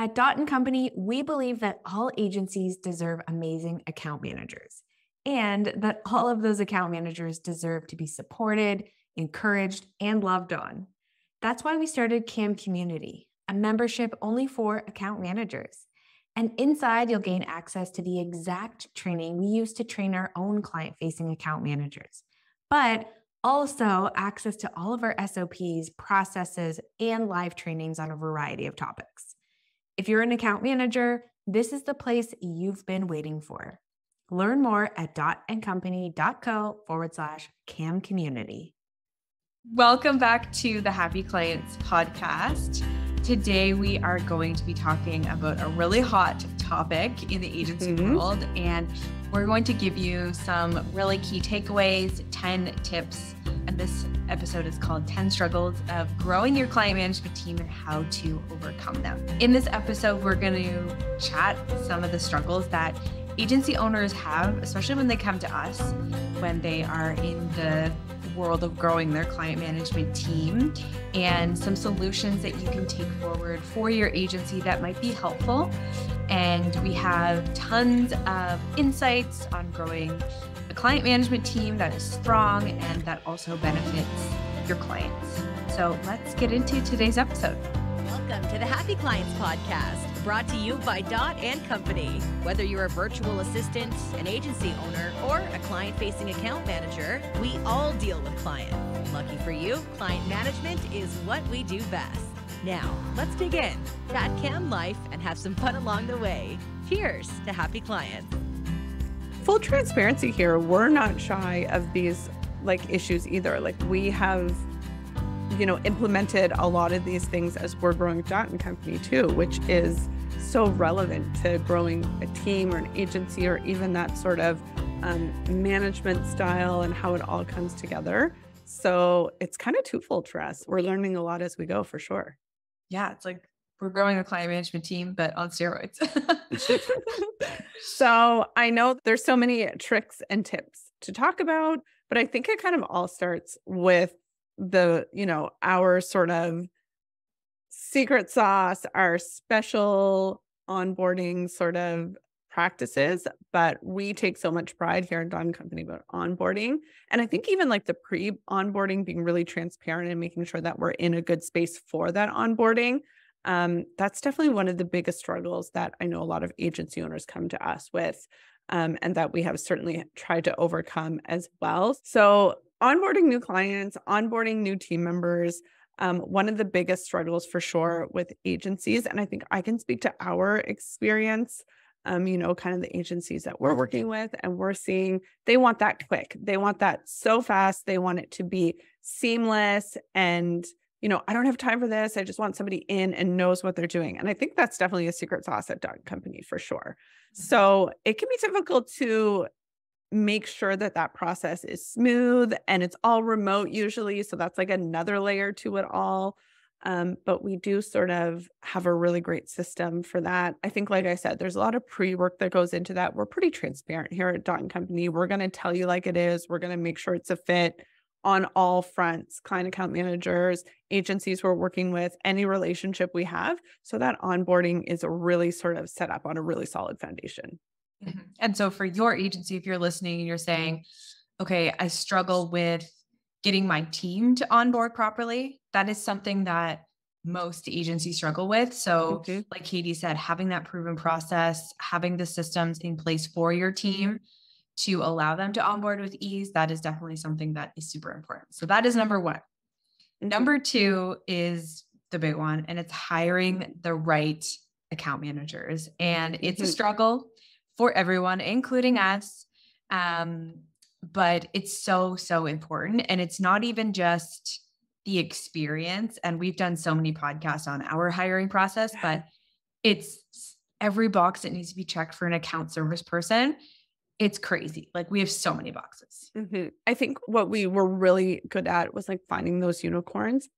At Dot & Company, we believe that all agencies deserve amazing account managers and that all of those account managers deserve to be supported, encouraged, and loved on. That's why we started CAM Community, a membership only for account managers. And inside, you'll gain access to the exact training we use to train our own client-facing account managers, but also access to all of our SOPs, processes, and live trainings on a variety of topics. If you're an account manager, this is the place you've been waiting for. Learn more at dotandcompany.co/CAM community. Welcome back to the Happy Clients podcast. Today, we are going to be talking about a really hot topic in the agency world, and we're going to give you some really key takeaways, 10 tips, and this episode is called 10 Struggles of Growing Your Client Management Team and How to Overcome Them. In this episode, we're going to chat some of the struggles that agency owners have, especially when they come to us, when they are in the world of growing their client management team, and some solutions that you can take forward for your agency that might be helpful. And we have tons of insights on growing a client management team that is strong and that also benefits your clients. So let's get into today's episode. Welcome to the Happy Clients podcast, brought to you by Dot & Company. Whether you're a virtual assistant, an agency owner, or a client-facing account manager, we all deal with clients. Lucky for you, client management is what we do best. Now, let's dig in, chat cam life, and have some fun along the way. Cheers to happy clients. Full transparency here, we're not shy of these issues either. We have implemented a lot of these things as we're growing Dot & Company too, which is so relevant to growing a team or an agency or even that sort of management style and how it all comes together. So it's kind of twofold for us. We're learning a lot as we go, for sure. Yeah, it's like we're growing a client management team, but on steroids. So I know there's so many tricks and tips to talk about, but I think it kind of all starts with our sort of secret sauce, our special onboarding sort of practices. But we take so much pride here at Dot & Company about onboarding. And I think even the pre-onboarding, being really transparent and making sure that we're in a good space for that onboarding. That's definitely one of the biggest struggles that I know a lot of agency owners come to us with, and that we have certainly tried to overcome as well. So onboarding new clients, onboarding new team members, one of the biggest struggles for sure with agencies, and I think I can speak to our experience, kind of the agencies that we're working with, and we're seeing they want that quick. They want that so fast. They want it to be seamless. And, I don't have time for this. I just want somebody in and knows what they're doing. And I think that's definitely a secret sauce at Dot & Company for sure. So it can be difficult to make sure that that process is smooth, and it's all remote usually. So that's another layer to it all. But we do sort of have a really great system for that. I think, like I said, there's a lot of pre-work that goes into that. We're pretty transparent here at Dot & Company. We're going to tell you like it is. We're going to make sure it's a fit on all fronts, client account managers, agencies we're working with, any relationship we have. So that onboarding is really sort of set up on a really solid foundation. Mm-hmm. And so for your agency, if you're listening and you're saying, okay, I struggle with getting my team to onboard properly, that is something that most agencies struggle with. So like Katie said, having that proven process, having the systems in place for your team to allow them to onboard with ease, that is definitely something that is super important. So that is number one. Number two is the big one, and it's hiring the right account managers. And it's a struggle for everyone, including us. But it's so, so important. And it's not even just the experience. And we've done so many podcasts on our hiring process, but it's every box that needs to be checked for an account service person. It's crazy. We have so many boxes. I think what we were really good at was finding those unicorns.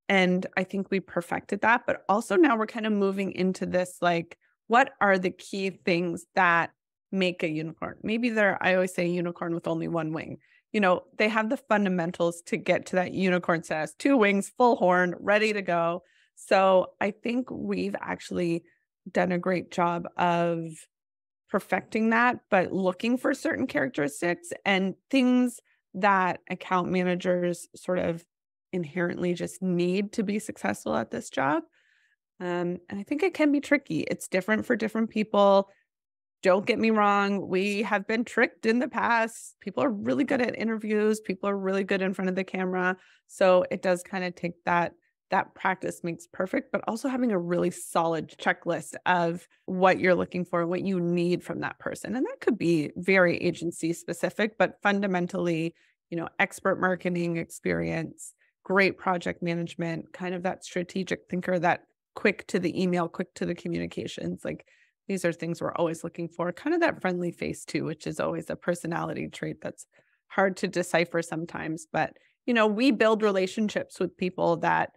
And I think we perfected that. But also now we're kind of moving into this, what are the key things that make a unicorn? Maybe I always say unicorn with only one wing. They have the fundamentals to get to that unicorn status, 2 wings, full horn, ready to go. So I think we've actually done a great job of perfecting that, but looking for certain characteristics and things that account managers sort of inherently just need to be successful at this job. And I think it can be tricky. It's different for different people. Don't get me wrong. We have been tricked in the past. People are really good at interviews. People are really good in front of the camera. So it does kind of take that practice makes perfect, but also having a really solid checklist of what you're looking for, what you need from that person. And that could be very agency specific, but fundamentally, expert marketing experience, great project management, kind of that strategic thinker, that quick to the email, quick to the communications. Like these are things we're always looking for. Kind of that friendly face too, which is always a personality trait that's hard to decipher sometimes. But, we build relationships with people that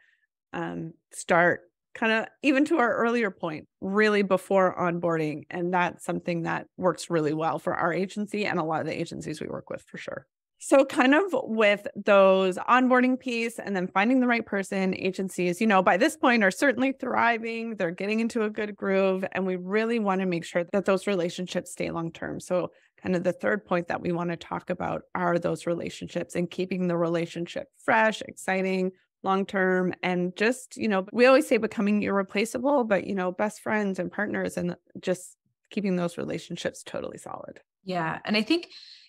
start kind of even to our earlier point, really before onboarding. And that's something that works really well for our agency and a lot of the agencies we work with for sure. So kind of with those onboarding piece and then finding the right person, agencies, by this point are certainly thriving. They're getting into a good groove. And we really want to make sure that those relationships stay long-term. So kind of the third point that we want to talk about are those relationships and keeping the relationship fresh, exciting, long-term, and just, we always say becoming irreplaceable, but, best friends and partners and just keeping those relationships totally solid. Yeah. And I think,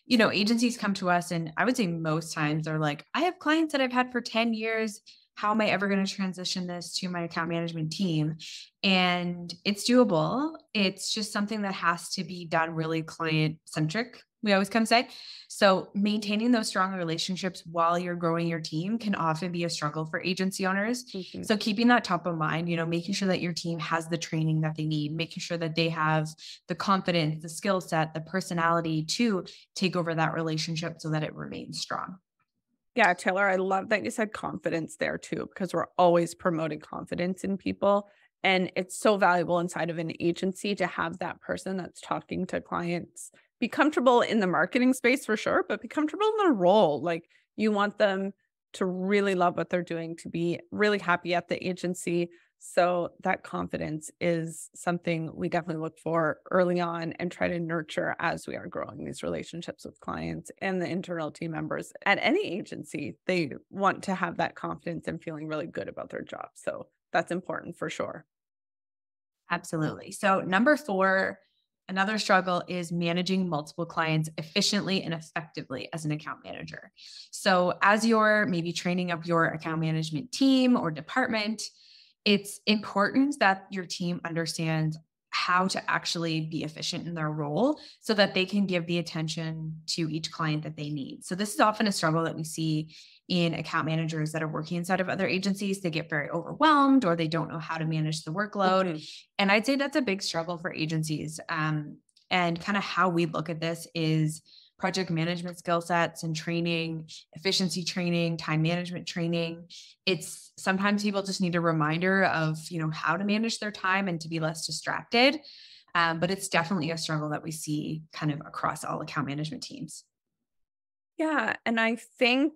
agencies come to us and I would say most times they're like, I have clients that I've had for 10 years. How am I ever going to transition this to my account management team? And it's doable. It's just something that has to be done really client centric. We always come say. So maintaining those strong relationships while you're growing your team can often be a struggle for agency owners. Mm-hmm. So keeping that top of mind, making sure that your team has the training that they need, making sure that they have the confidence, the skill set, the personality to take over that relationship so that it remains strong. Yeah, Taylor, I love that you said confidence there too, because we're always promoting confidence in people. And it's so valuable inside of an agency to have that person that's talking to clients be comfortable in the marketing space for sure, but be comfortable in their role. Like you want them to really love what they're doing, to be really happy at the agency. So that confidence is something we definitely look for early on and try to nurture as we are growing these relationships with clients and the internal team members at any agency. They want to have that confidence and feeling really good about their job. So that's important for sure. Absolutely. So number 4, another struggle is managing multiple clients efficiently and effectively as an account manager. So as you're maybe training up your account management team or department, it's important that your team understands how to actually be efficient in their role so that they can give the attention to each client that they need. So this is often a struggle that we see in account managers that are working inside of other agencies. They get very overwhelmed or they don't know how to manage the workload. Mm-hmm. And I'd say that's a big struggle for agencies. And kind of how we look at this is project management skill sets and training, efficiency training, time management training. It's sometimes people just need a reminder of, how to manage their time and to be less distracted. But it's definitely a struggle that we see kind of across all account management teams. Yeah. And I think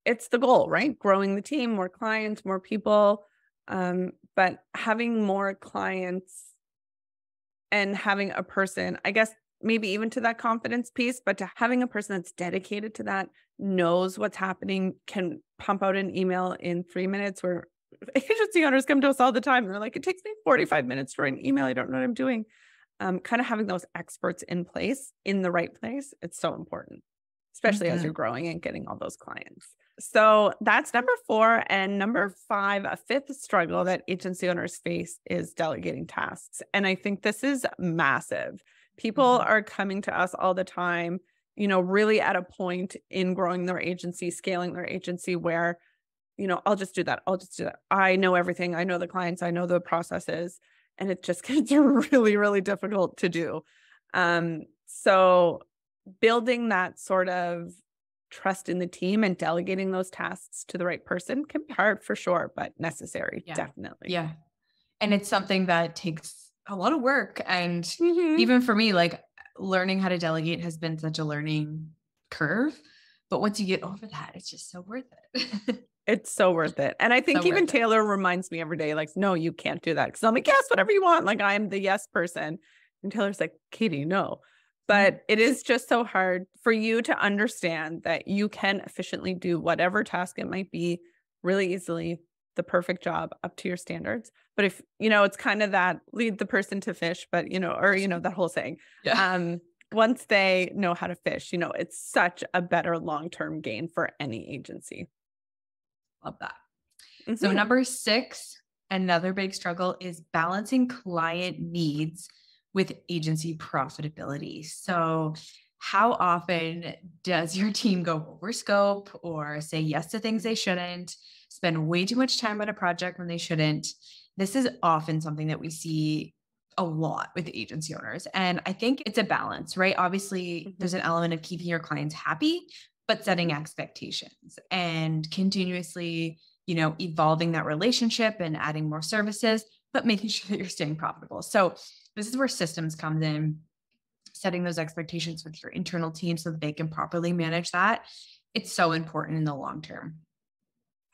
it's the goal, right? Growing the team, more clients, more people. But having more clients and having a person, I guess, maybe even to that confidence piece, but to having a person that's dedicated to that, knows what's happening, can pump out an email in 3 minutes, where agency owners come to us all the time. They're like, it takes me 45 minutes to write an email. I don't know what I'm doing. Kind of having those experts in place, in the right place. It's so important, especially as you're growing and getting all those clients. So that's number 4. And number 5, a 5th struggle that agency owners face is delegating tasks. And I think this is massive. People are coming to us all the time, really at a point in growing their agency, scaling their agency where, I'll just do that. I know everything. I know the clients. I know the processes. And it just gets really, really difficult to do. So building that sort of trust in the team and delegating those tasks to the right person can be hard for sure, but necessary. Yeah. Definitely. Yeah. And it's something that takes a lot of work. And even for me, like learning how to delegate has been such a learning curve. But once you get over that, it's just so worth it. It's so worth it. And I think even Taylor reminds me every day, like, no, you can't do that. Cause I'm like, yes, whatever you want. Like I'm the yes person. And Taylor's like, Katie, no. But it is just so hard for you to understand that you can efficiently do whatever task it might be really easily, the perfect job up to your standards. But if, it's kind of that lead the person to fish, but, or, that whole saying, once they know how to fish, it's such a better long-term gain for any agency. Love that. So number 6, another big struggle is balancing client needs with agency profitability. So how often does your team go over scope or say yes to things they shouldn't, spend way too much time on a project when they shouldn't? This is often something that we see a lot with agency owners. And I think it's a balance, right? Obviously, there's an element of keeping your clients happy, but setting expectations and continuously, evolving that relationship and adding more services, but making sure that you're staying profitable. So this is where systems comes in, setting those expectations with your internal team so that they can properly manage that. It's so important in the long term.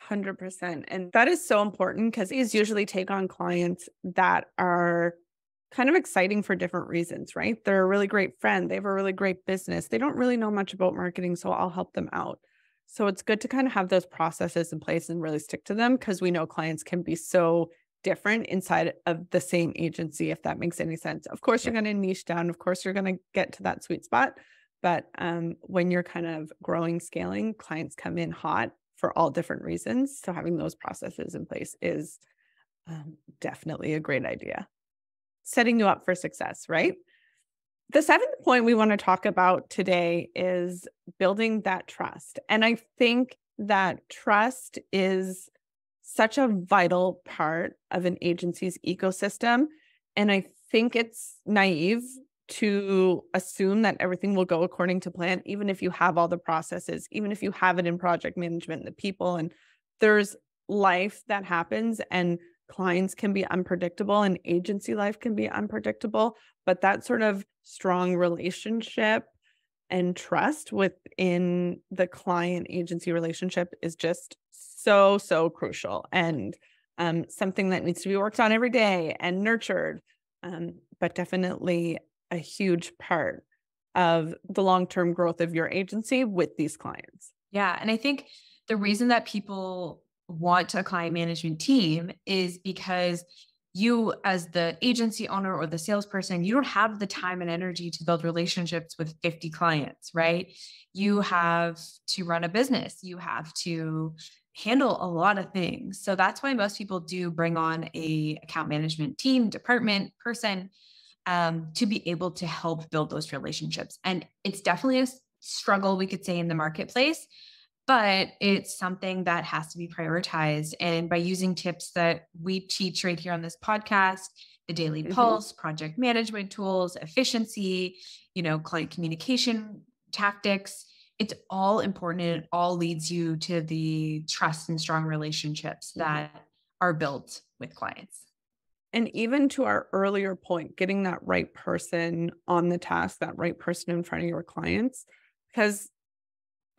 100%. And that is so important because these usually take on clients that are kind of exciting for different reasons, right? They're a really great friend. They have a really great business. They don't really know much about marketing, so I'll help them out. So it's good to kind of have those processes in place and really stick to them because we know clients can be so different inside of the same agency, if that makes any sense. Of course, you're going to niche down. Of course, you're going to get to that sweet spot. But when you're kind of growing, scaling, clients come in hot for all different reasons. So having those processes in place is definitely a great idea. Setting you up for success, right? The 7th point we want to talk about today is building that trust. And I think that trust is such a vital part of an agency's ecosystem. And I think it's naive to assume that everything will go according to plan, even if you have all the processes, even if you have it in project management, the people, and there's life that happens and clients can be unpredictable and agency life can be unpredictable, but that sort of strong relationship and trust within the client agency relationship is just so, so crucial and something that needs to be worked on every day and nurtured, but definitely a huge part of the long-term growth of your agency with these clients. Yeah. And I think the reason that people want a client management team is because you, as the agency owner or the salesperson, you don't have the time and energy to build relationships with 50 clients, right? You have to run a business. You have to handle a lot of things. So that's why most people do bring on a account management team, department, person, to be able to help build those relationships. And it's definitely a struggle, we could say, in the marketplace, but it's something that has to be prioritized. And by using tips that we teach right here on this podcast, the daily pulse, project management tools, efficiency, client communication tactics, it's all important. And it all leads you to the trust and strong relationships that are built with clients. And even to our earlier point, getting that right person on the task, that right person in front of your clients, because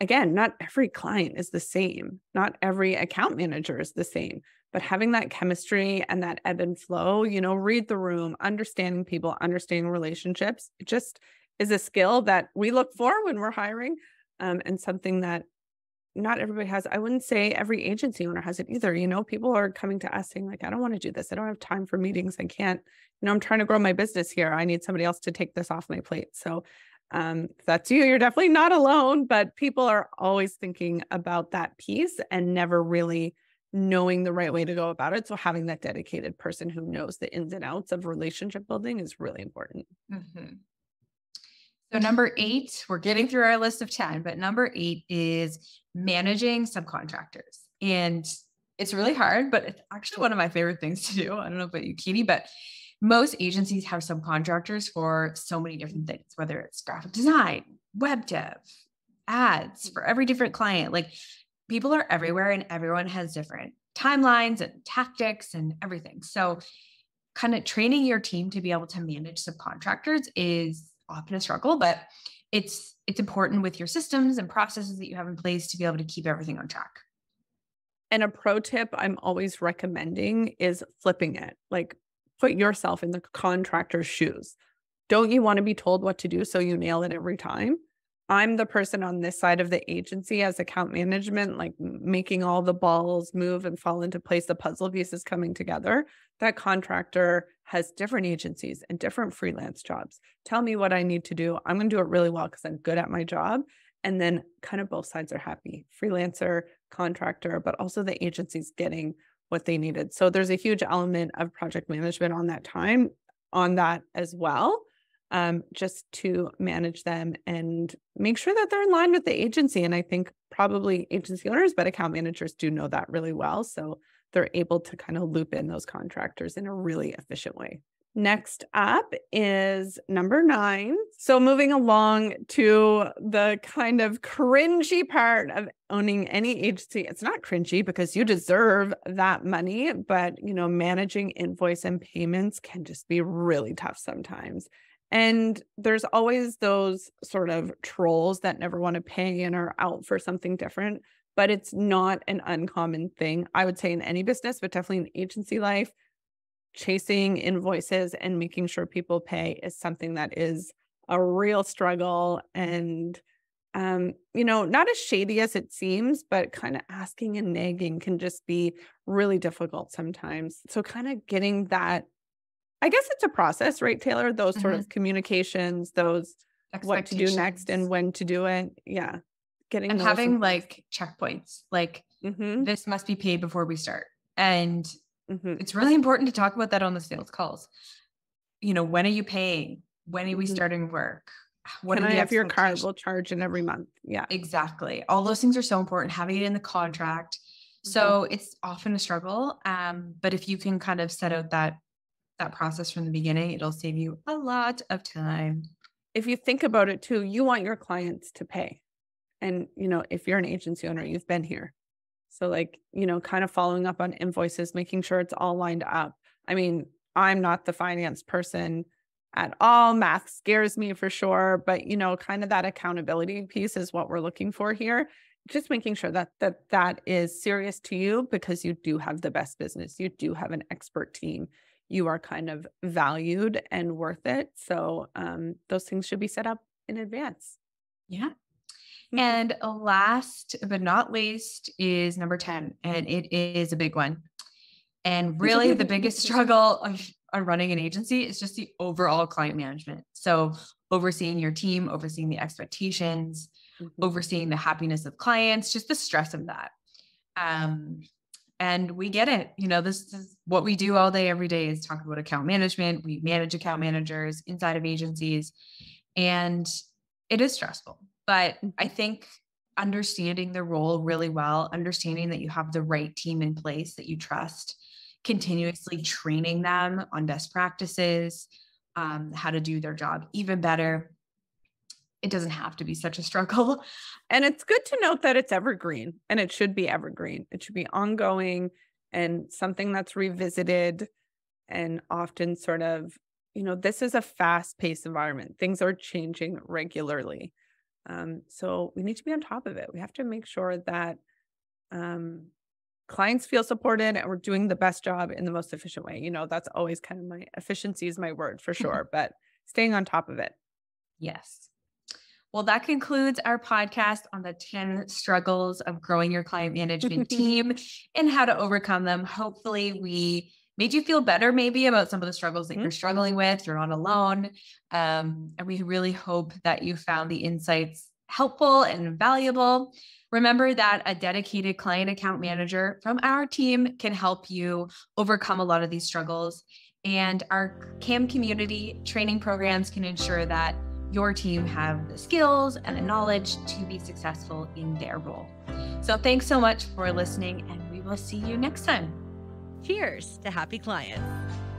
again, not every client is the same. Not every account manager is the same, but having that chemistry and that ebb and flow, read the room, understanding people, understanding relationships, it just is a skill that we look for when we're hiring, and something that not everybody has. I wouldn't say every agency owner has it either. People are coming to us saying like, I don't want to do this. I don't have time for meetings. I can't, I'm trying to grow my business here. I need somebody else to take this off my plate. So if that's you, you're definitely not alone, but people are always thinking about that piece and never really knowing the right way to go about it. So having that dedicated person who knows the ins and outs of relationship building is really important. So number 8, we're getting through our list of 10, but number 8 is managing subcontractors. And it's really hard, but it's actually one of my favorite things to do. I don't know about you, Katie, but most agencies have subcontractors for so many different things, whether it's graphic design, web dev, ads for every different client. Like people are everywhere and everyone has different timelines and tactics and everything. So kind of training your team to be able to manage subcontractors is often a struggle, but it's important with your systems and processes that you have in place to be able to keep everything on track. And a pro tip I'm always recommending is flipping it. Like, put yourself in the contractor's shoes. Don't you want to be told what to do so you nail it every time? I'm the person on this side of the agency as account management, like making all the balls move and fall into place, the puzzle pieces coming together. That contractor has different agencies and different freelance jobs. Tell me what I need to do. I'm going to do it really well because I'm good at my job. And then kind of both sides are happy, freelancer, contractor, but also the agency's getting what they needed. So there's a huge element of project management on that as well, just to manage them and make sure that they're in line with the agency. And I think probably agency owners, but account managers do know that really well. So they're able to kind of loop in those contractors in a really efficient way. Next up is number 9. So moving along to the kind of cringy part of owning any agency. It's not cringy because you deserve that money, but managing invoice and payments can just be really tough sometimes. And there's always those sort of trolls that never want to pay and are out for something different, but it's not an uncommon thing, I would say, in any business, but definitely in agency life. Chasing invoices and making sure people pay is something that is a real struggle, and not as shady as it seems, but kind of asking and nagging can just be really difficult sometimes. So kind of getting that, I guess it's a process, right, Taylor? Those sort of communications, those what to do next and when to do it. Yeah. Getting and having like checkpoints, like this must be paid before we start. And it's really important to talk about that on the sales calls. When are you paying? When are we starting work? What can I have your card? We'll charge in every month. Yeah, exactly. All those things are so important, having it in the contract. So it's often a struggle. But if you can kind of set out that process from the beginning, it'll save you a lot of time. If you think about it too, you want your clients to pay. And, if you're an agency owner, you've been here. So kind of following up on invoices, making sure it's all lined up. I mean, I'm not the finance person at all. Math scares me for sure, but kind of that accountability piece is what we're looking for here. Just making sure that is serious to you because you do have the best business. You do have an expert team. You are kind of valued and worth it. So those things should be set up in advance. Yeah. And last but not least is number 10, and it is a big one. And really the biggest struggle on running an agency is just the overall client management. So overseeing your team, overseeing the expectations, overseeing the happiness of clients, just the stress of that. And we get it. This is what we do all day, every day, is talk about account management. We manage account managers inside of agencies, and it is stressful. But I think understanding the role really well, understanding that you have the right team in place that you trust, continuously training them on best practices, how to do their job even better. It doesn't have to be such a struggle. And it's good to note that it's evergreen, and it should be evergreen. It should be ongoing and something that's revisited, and often sort of, this is a fast-paced environment. Things are changing regularly. So we need to be on top of it. We have to make sure that clients feel supported and we're doing the best job in the most efficient way. That's always kind of efficiency is my word for sure, but staying on top of it. Yes. Well, that concludes our podcast on the 10 struggles of growing your client management team and how to overcome them. Hopefully we made you feel better maybe about some of the struggles that you're struggling with. You're not alone. And we really hope that you found the insights helpful and valuable. Remember that a dedicated client account manager from our team can help you overcome a lot of these struggles. And our CAM community training programs can ensure that your team have the skills and the knowledge to be successful in their role. So thanks so much for listening, and we will see you next time. Cheers to happy clients.